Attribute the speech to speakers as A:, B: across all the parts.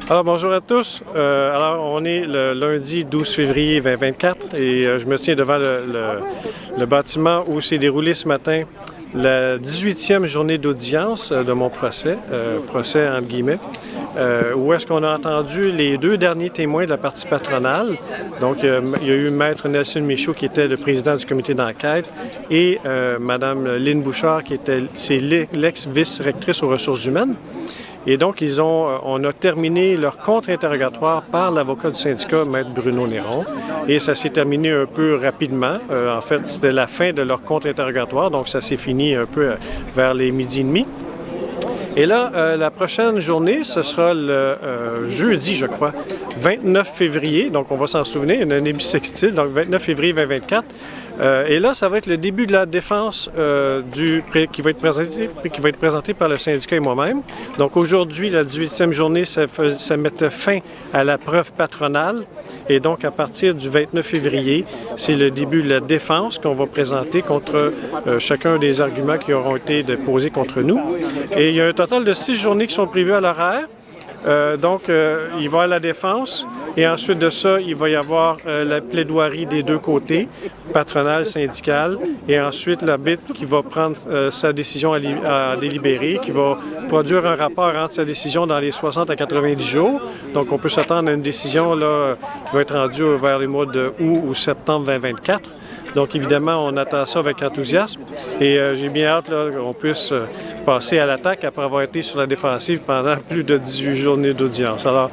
A: Alors, bonjour à tous. Alors, on est le lundi 12 février 2024 et je me tiens devant le bâtiment où s'est déroulé ce matin la 18e journée d'audience de mon procès, procès entre guillemets, où est-ce qu'on a entendu les deux derniers témoins de la partie patronale. Donc, il y a eu Maître Nelson Michaud, qui était le président du comité d'enquête, et Mme Lynne Bouchard, c'est l'ex-vice-rectrice aux ressources humaines. Et donc, on a terminé leur contre-interrogatoire par l'avocat du syndicat, Maître Bruno Néron. Et ça s'est terminé un peu rapidement. En fait, c'était la fin de leur contre-interrogatoire, donc ça s'est fini un peu vers les 12h30. Et là, la prochaine journée, ce sera le jeudi, je crois, 29 février. Donc, on va s'en souvenir, une année bissextile, donc 29 février 2024. Et là, ça va être le début de la défense qui va être présentée par le syndicat et moi-même. Donc aujourd'hui, la 18e journée, ça met fin à la preuve patronale. Et donc, à partir du 29 février, c'est le début de la défense qu'on va présenter contre chacun des arguments qui auront été déposés contre nous. Et il y a un total de 6 journées qui sont prévues à l'horaire. Donc, il va y avoir la défense et ensuite de ça, il va y avoir la plaidoirie des deux côtés, patronale, syndicale, et ensuite l'arbitre qui va prendre sa décision à délibérer, qui va produire un rapport entre sa décision dans les 60 à 90 jours. Donc, on peut s'attendre à une décision là, qui va être rendue vers les mois de août ou septembre 2024. Donc, évidemment, on attend ça avec enthousiasme et j'ai bien hâte qu'on puisse passer à l'attaque après avoir été sur la défensive pendant plus de 18 journées d'audience. Alors,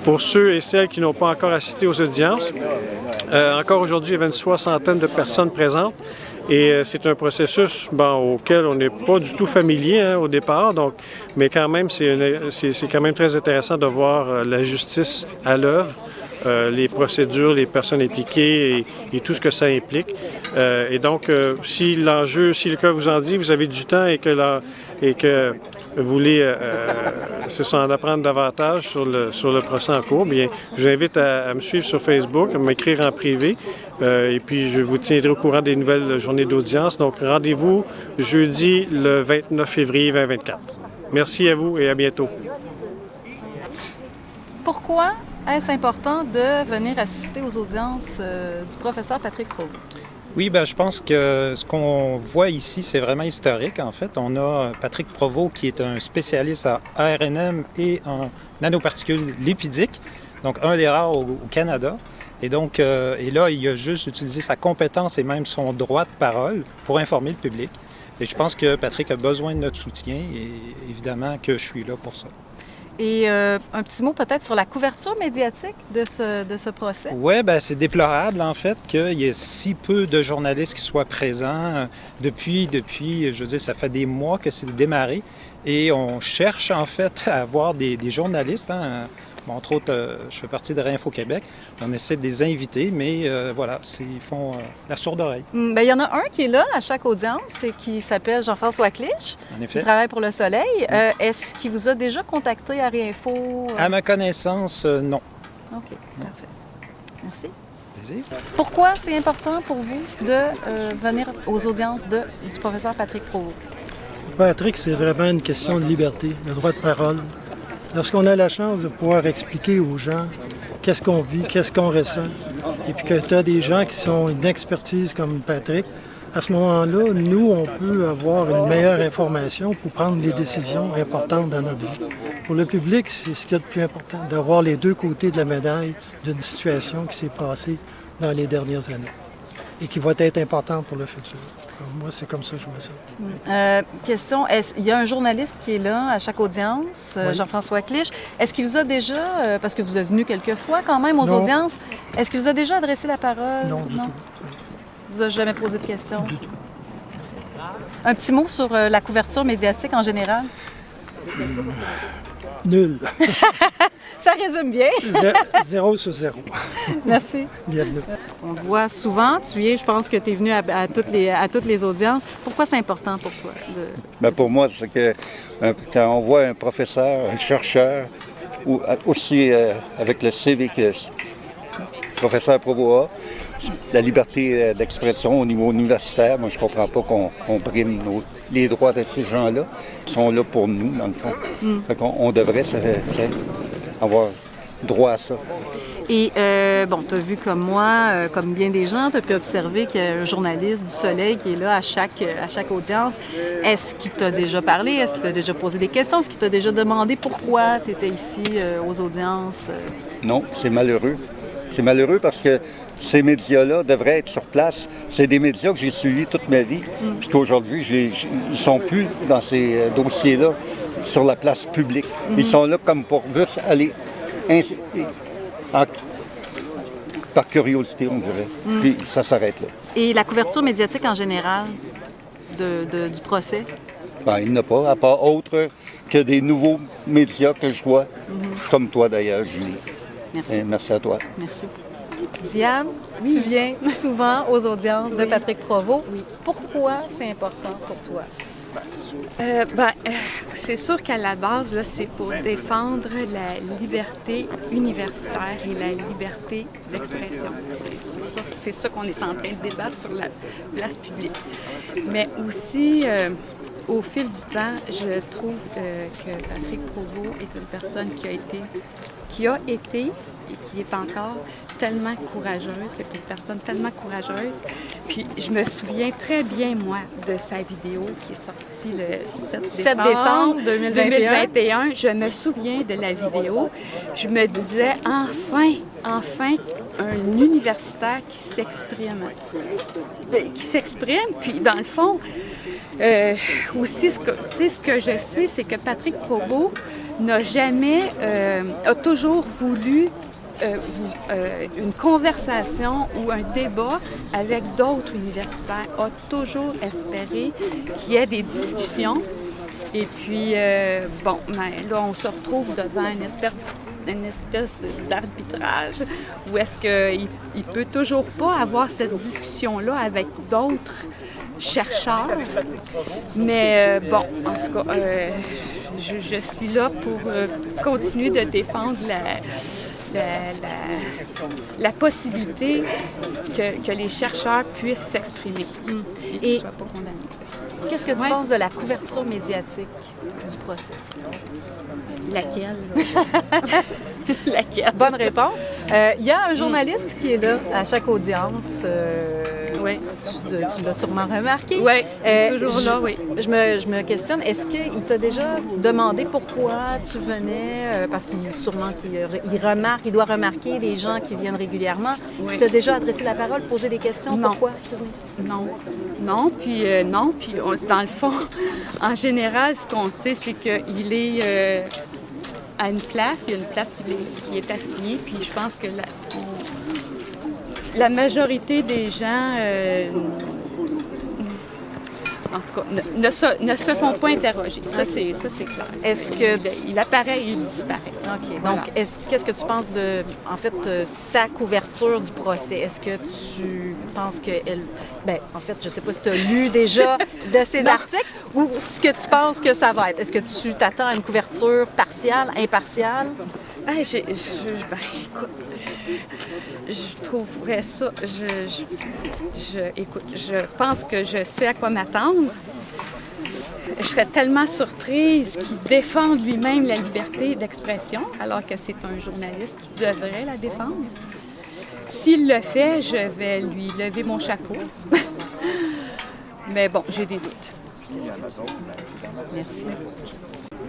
A: pour ceux et celles qui n'ont pas encore assisté aux audiences, encore aujourd'hui, il y avait une soixantaine de personnes présentes. Et c'est un processus auquel on n'est pas du tout familier au départ, donc, mais quand même, c'est quand même très intéressant de voir la justice à l'œuvre. Les procédures, les personnes impliquées et tout ce que ça implique. Et donc, si le cas vous en dit, vous avez du temps et que vous voulez en apprendre davantage sur le procès en cours, bien, je vous invite à me suivre sur Facebook, à m'écrire en privé. Et puis, je vous tiendrai au courant des nouvelles journées d'audience. Donc, rendez-vous jeudi le 29 février 2024. Merci à vous et à bientôt.
B: Pourquoi est-ce important de venir assister aux audiences du professeur Patrick Provost?
C: Oui, je pense que ce qu'on voit ici, c'est vraiment historique, en fait. On a Patrick Provost, qui est un spécialiste en ARNM et en nanoparticules lipidiques, donc un des rares au Canada. Et donc, et là, il a juste utilisé sa compétence et même son droit de parole pour informer le public. Et je pense que Patrick a besoin de notre soutien et évidemment que je suis là pour ça.
B: Et un petit mot peut-être sur la couverture médiatique de ce procès?
C: Oui, c'est déplorable en fait qu'il y ait si peu de journalistes qui soient présents. Depuis, je veux dire, ça fait des mois que c'est démarré et on cherche en fait à avoir des journalistes. Entre autres, je fais partie de Réinfo Québec. On essaie de les inviter, mais voilà, ils font la sourde oreille.
B: Il y en a un qui est là à chaque audience et qui s'appelle Jean-François Clich, qui travaille pour Le Soleil. Est-ce qu'il vous a déjà contacté à Réinfo?
C: À ma connaissance, non.
B: OK, parfait. Merci.
C: Plaisir.
B: Pourquoi c'est important pour vous de venir aux audiences du professeur Patrick Provost?
D: Patrick, c'est vraiment une question de liberté, de droit de parole. Lorsqu'on a la chance de pouvoir expliquer aux gens qu'est-ce qu'on vit, qu'est-ce qu'on ressent, et puis que tu as des gens qui ont une expertise comme Patrick, à ce moment-là, nous, on peut avoir une meilleure information pour prendre des décisions importantes dans notre vie. Pour le public, c'est ce qu'il y a de plus important, d'avoir les deux côtés de la médaille d'une situation qui s'est passée dans les dernières années et qui va être importante pour le futur. Alors, moi, c'est comme ça que je vois ça.
B: Question, il y a un journaliste qui est là à chaque audience, oui. Jean-François Clich. Est-ce qu'il vous a déjà, parce que vous êtes venu quelques fois quand même aux audiences, est-ce qu'il vous a déjà adressé la parole?
D: Non, du tout.
B: Il vous a jamais posé de questions?
D: Du tout.
B: Un petit mot sur la couverture médiatique en général?
D: Nul.
B: Ça résume bien.
D: 0 sur 0.
B: Merci.
D: Bienvenue.
B: On te voit souvent. Je pense que tu es venu à toutes les audiences. Pourquoi c'est important pour toi?
E: Pour moi, c'est que quand on voit un professeur, un chercheur, ou aussi avec le CV que le professeur Provost a, la liberté d'expression au niveau universitaire, moi je comprends pas qu'on brime les droits de ces gens-là qui sont là pour nous, dans le fond. Fait qu'on devrait avoir droit à ça.
B: Et bon, tu as vu comme moi, comme bien des gens, tu as pu observer qu'il y a un journaliste du Soleil qui est là à chaque audience. Est-ce qu'il t'a déjà parlé? Est-ce qu'il t'a déjà posé des questions? Est-ce qu'il t'a déjà demandé pourquoi tu étais ici aux audiences?
E: Non, c'est malheureux. C'est malheureux parce que ces médias-là devraient être sur place. C'est des médias que j'ai suivis toute ma vie, puis qu'aujourd'hui, ils ne sont plus dans ces dossiers-là sur la place publique. Ils sont là comme pour juste aller par curiosité, on dirait. Puis ça s'arrête là.
B: Et la couverture médiatique en général du procès?
E: Ben, il n'y en a pas, à part autre que des nouveaux médias que je vois, comme toi d'ailleurs, Julie.
B: Merci.
E: Et merci à toi.
B: Merci. Diane, tu viens souvent aux audiences de Patrick Provost. Oui. Pourquoi c'est important pour toi?
F: C'est sûr qu'à la base, là, c'est pour défendre la liberté universitaire et la liberté d'expression. C'est ça qu'on est en train de débattre sur la place publique. Mais aussi, au fil du temps, je trouve que Patrick Provost est une personne qui a été et qui est encore tellement courageuse. C'est une personne tellement courageuse. Puis je me souviens très bien, moi, de sa vidéo qui est sortie le 7 décembre 2021. Je me souviens de la vidéo. Je me disais, enfin, un universitaire qui s'exprime. Puis dans le fond, aussi, ce que je sais, c'est que Patrick Provost n'a jamais, a toujours voulu une conversation ou un débat avec d'autres universitaires, a toujours espéré qu'il y ait des discussions. Et puis, là, on se retrouve devant une espèce d'arbitrage où est-ce qu'il ne peut toujours pas avoir cette discussion-là avec d'autres chercheurs. Mais en tout cas, je suis là pour continuer de défendre la possibilité que les chercheurs puissent s'exprimer et qu'ils ne soient pas condamnés.
B: Qu'est-ce que tu penses de la couverture médiatique du procès?
F: Laquelle? Laquelle?
B: Bonne réponse. Il y a un journaliste qui est là à chaque audience.
F: Oui.
B: Tu l'as sûrement remarqué.
F: Oui, toujours là, oui.
B: Je me questionne, est-ce qu'il t'a déjà demandé pourquoi tu venais? Parce qu'il sûrement il doit remarquer les gens qui viennent régulièrement. Oui. Tu t'as déjà adressé la parole, posé des questions?
F: Non.
B: Pourquoi?
F: Non. Puis dans le fond, en général, ce qu'on sait, c'est qu'il est à une place. Il y a une place qui est assignée. Puis je pense que la majorité des gens, en tout cas, ne se font pas interroger. Ça, c'est clair.
B: Est-ce que
F: il apparaît et il disparaît.
B: OK.
F: Voilà.
B: Donc, qu'est-ce que tu penses de, en fait, sa couverture du procès? Est-ce que tu penses qu'elle... en fait, je ne sais pas si tu as lu déjà de ses articles ou ce que tu penses que ça va être. Est-ce que tu t'attends à une couverture partiale, impartiale?
F: Écoute, je trouverais ça... Écoute, je pense que je sais à quoi m'attendre. Je serais tellement surprise qu'il défende lui-même la liberté d'expression, alors que c'est un journaliste qui devrait la défendre. S'il le fait, je vais lui lever mon chapeau. Mais bon, j'ai des doutes.
B: Merci.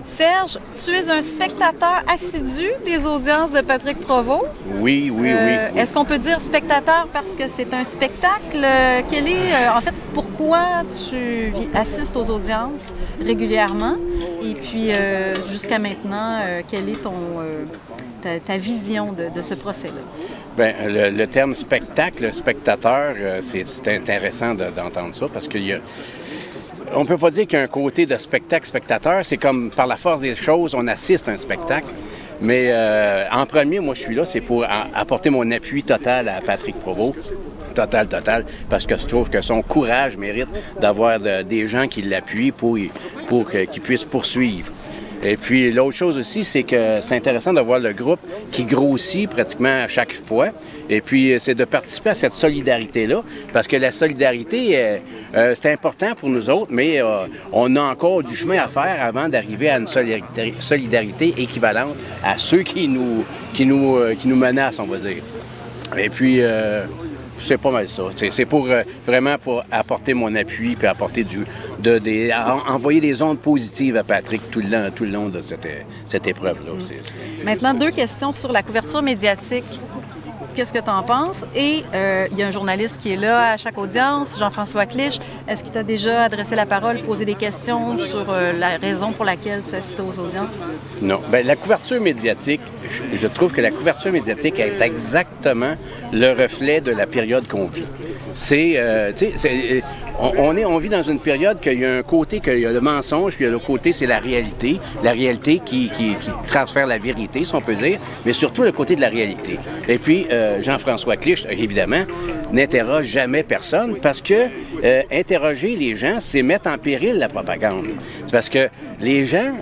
B: Serge, tu es un spectateur assidu des audiences de Patrick Provost.
G: Oui.
B: Est-ce qu'on peut dire spectateur parce que c'est un spectacle? En fait, pourquoi tu assistes aux audiences régulièrement? Et puis, jusqu'à maintenant, quelle est ta vision de ce procès-là?
G: Bien, le terme spectacle, spectateur, c'est intéressant d'entendre ça parce qu'il y a... On ne peut pas dire qu'il y a un côté de spectacle-spectateur. C'est comme, par la force des choses, on assiste à un spectacle. Mais en premier, moi, je suis là, c'est pour apporter mon appui total à Patrick Provost. Total. Parce que je trouve que son courage mérite d'avoir des gens qui l'appuient pour qu'il puisse poursuivre. Et puis l'autre chose aussi, c'est que c'est intéressant de voir le groupe qui grossit pratiquement à chaque fois. Et puis c'est de participer à cette solidarité-là, parce que la solidarité, c'est important pour nous autres, mais on a encore du chemin à faire avant d'arriver à une solidarité équivalente à ceux qui nous menacent, on va dire. Et puis, c'est pas mal ça. C'est pour vraiment pour apporter mon appui puis apporter envoyer des ondes positives à Patrick tout le long de cette épreuve-là.
B: Maintenant, 2 questions sur la couverture médiatique. Qu'est-ce que tu en penses? Et il y a un journaliste qui est là à chaque audience, Jean-François Clich. Est-ce qu'il t'a déjà adressé la parole, posé des questions sur la raison pour laquelle tu assistes aux audiences?
G: Non. Bien, la couverture médiatique, je trouve que la couverture médiatique est exactement le reflet de la période qu'on vit. On vit dans une période qu'il y a un côté, qu'il y a le mensonge, puis il y a l'autre côté, c'est la réalité qui transfère la vérité, si on peut dire, mais surtout le côté de la réalité. Et puis, Jean-François Clich, évidemment, n'interroge jamais personne parce que interroger les gens, c'est mettre en péril la propagande. C'est parce que les gens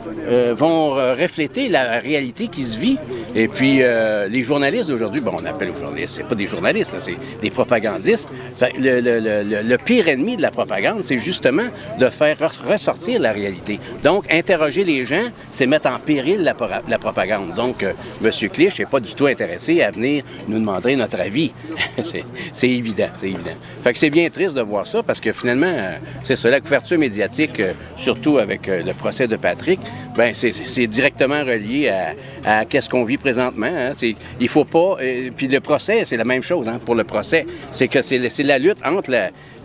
G: vont refléter la réalité qui se vit. Et puis, les journalistes d'aujourd'hui, on appelle aux journalistes, c'est pas des journalistes, là, c'est des propagandistes. Le pire ennemi de la propagande, c'est justement de faire ressortir la réalité. Donc, interroger les gens, c'est mettre en péril la propagande. Donc, M. Clich n'est pas du tout intéressé à venir nous demander notre avis. C'est évident. Fait que c'est bien triste de voir ça, parce que finalement, c'est ça, la couverture médiatique, surtout avec le procès de Patrick, bien, c'est directement relié à qu'est-ce qu'on vit présentement. Hein. Il faut pas... puis le procès, c'est la même chose, hein, pour le procès. C'est que c'est la lutte entre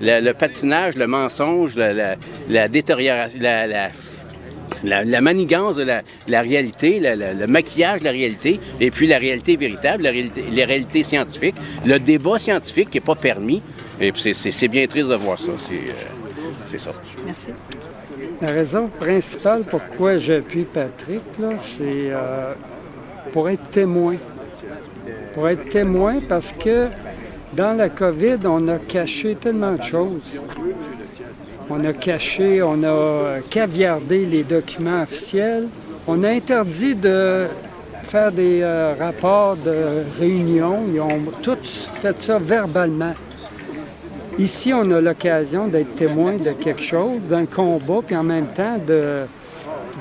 G: le patinage, le mensonge, la détérioration, la manigance de la réalité, le maquillage de la réalité, et puis la réalité véritable, les réalités scientifiques, le débat scientifique qui n'est pas permis. Et puis c'est bien triste de voir ça. C'est ça.
B: Merci.
H: La raison principale pourquoi j'appuie Patrick, là, c'est pour être témoin. Pour être témoin parce que dans la COVID, on a caché tellement de choses. On a caviardé les documents officiels. On a interdit de faire des rapports de réunion. Ils ont tous fait ça verbalement. Ici, on a l'occasion d'être témoin de quelque chose, d'un combat, puis en même temps de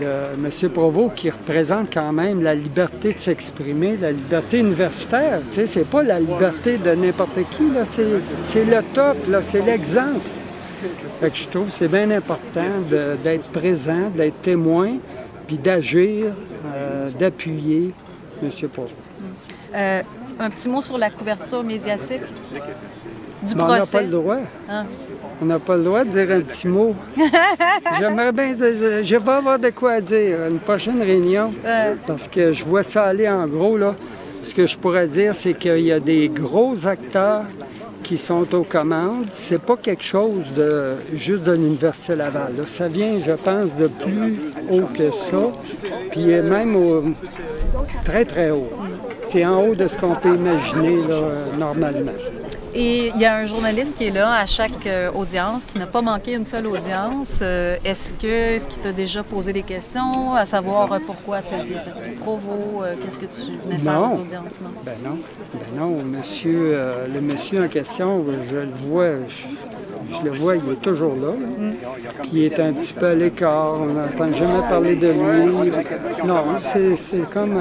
H: M. Provost qui représente quand même la liberté de s'exprimer, la liberté universitaire. Tu sais, c'est pas la liberté de n'importe qui, là, c'est le top, là, c'est l'exemple. Fait que je trouve que c'est bien important d'être présent, d'être témoin, puis d'agir, d'appuyer M. Provost.
B: Un petit mot sur la couverture médiatique du
H: procès. On n'a pas le droit. Hein? On n'a pas le droit de dire un petit mot. J'aimerais bien... Je vais avoir de quoi dire à une prochaine réunion, parce que je vois ça aller en gros, là. Ce que je pourrais dire, c'est qu'il y a des gros acteurs qui sont aux commandes. C'est pas quelque chose juste de l'Université Laval. Là. Ça vient, je pense, de plus haut que ça, puis même très, très haut. C'est en haut de ce qu'on peut imaginer là, normalement.
B: Et il y a un journaliste qui est là à chaque audience, qui n'a pas manqué une seule audience. Est-ce qu'il t'a déjà posé des questions, à savoir pourquoi tu as été Provost, qu'est-ce que tu venais faire aux audiences? Non.
H: Ben non. Le monsieur en question, je le vois, il est toujours là. Puis il est un petit peu à l'écart, on n'entend jamais parler de lui. Non, c'est comme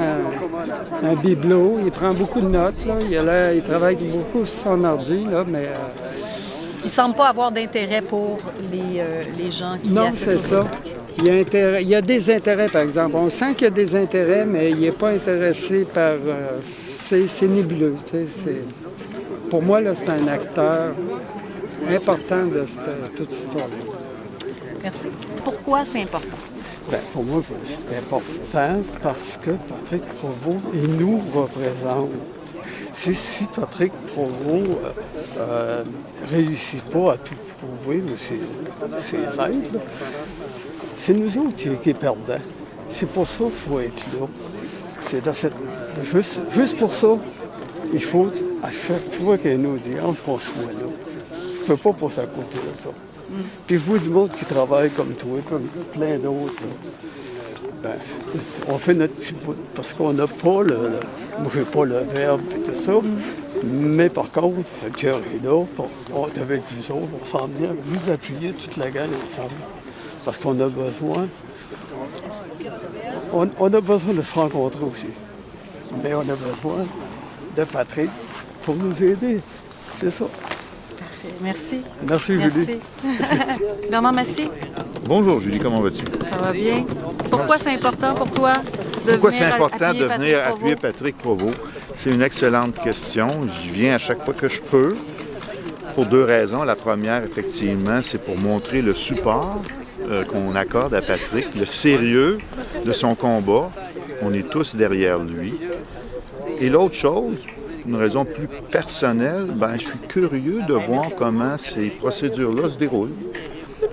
H: un bibelot, il prend beaucoup de notes, là. Il travaille beaucoup sur son ordi, là, mais...
B: Il ne semble pas avoir d'intérêt pour les gens qui
H: non,
B: assistent.
H: Non, c'est ça. Il y a des intérêts, par exemple. On sent qu'il y a des intérêts, mais il n'est pas intéressé par... c'est nébuleux. Pour moi, là, c'est un acteur important de toute cette histoire-là.
B: Merci. Pourquoi c'est important?
I: Bien, pour moi, c'est important parce que Patrick Provost, il nous représente. Si Patrick Provost réussit pas à tout prouver, ses aides, c'est nous autres qui est perdants. C'est pour ça qu'il faut être là. C'est dans juste pour ça, il faut, à chaque fois qu'il y a une audience, qu'on soit là. Je ne peux pas passer à côté de ça. Puis je vois du monde qui travaille comme toi, comme plein d'autres. ben, on fait notre petit bout, parce qu'on n'a pas moi, j'ai pas le verbe et tout ça, mais par contre, le cœur est là, on est avec vous autres, on s'en vient vous appuyer toute la gang ensemble, parce qu'on a besoin, on a besoin de se rencontrer aussi, mais on a besoin de Patrick pour nous aider, c'est ça.
B: Parfait, merci.
I: Merci, Julie.
B: Bernard Massy.
J: Bonjour Julie, comment vas-tu?
B: Ça va bien. Pourquoi c'est important pour toi de
J: Pourquoi
B: venir
J: c'est important de venir
B: Patrick
J: appuyer Patrick Provost? C'est une excellente question. Je viens à chaque fois que je peux pour deux raisons. La première, effectivement, c'est pour montrer le support qu'on accorde à Patrick, le sérieux de son combat. On est tous derrière lui. Et l'autre chose, une raison plus personnelle, ben, je suis curieux de voir comment ces procédures-là se déroulent.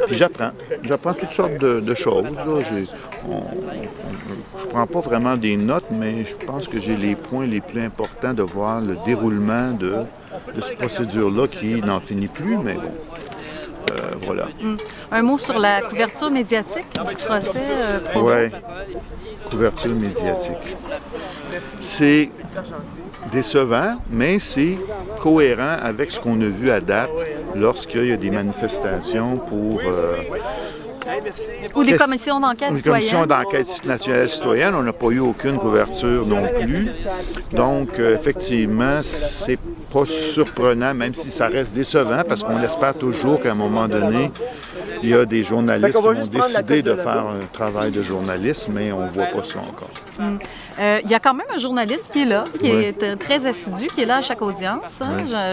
J: Puis j'apprends toutes sortes de choses. Là. Je ne prends pas vraiment des notes, mais je pense que j'ai les points les plus importants de voir le déroulement de cette procédure-là qui n'en finit plus, mais bon, voilà.
B: Un mot sur la couverture médiatique du procès Provost.
J: Oui, couverture médiatique. C'est décevant, mais c'est cohérent avec ce qu'on a vu à date lorsqu'il y a des manifestations pour...
B: ou des commissions d'enquête
J: des
B: citoyenne.
J: commissions d'enquête nationale citoyenne, on n'a pas eu aucune couverture non plus. Donc, effectivement, c'est pas surprenant, même si ça reste décevant, parce qu'on espère toujours qu'à un moment donné, il y a des journalistes qui vont décider de faire un travail de journalisme, mais on ne voit pas ça encore.
B: Il y a quand même un journaliste qui est là, qui est très assidu, qui est là à chaque audience,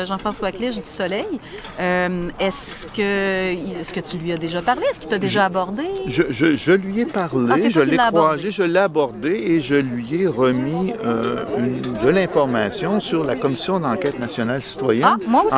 B: Jean-François Clich du Soleil. Est-ce que tu lui as déjà parlé? Est-ce qu'il t'a déjà abordé?
J: Je lui ai parlé, je l'ai croisé, je l'ai abordé et je lui ai remis de l'information sur la Commission d'enquête nationale citoyenne.
B: Ah, moi aussi.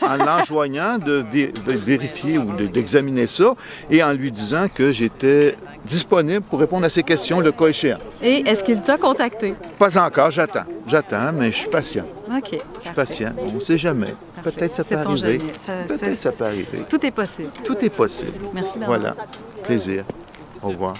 J: En l'enjoignant de vérifier ou d'examiner ça et en lui disant que j'étais disponible pour répondre à ses questions le cas échéant.
B: Et est-ce qu'il t'a contacté?
J: Pas encore, j'attends, mais je suis patient.
B: OK.
J: Je suis patient, on ne sait jamais.
B: Parfait.
J: Peut-être ça peut arriver. Peut-être ça peut arriver.
B: Tout est possible.
J: Tout est possible.
B: Merci, Bernard.
J: Voilà. Plaisir. Au revoir.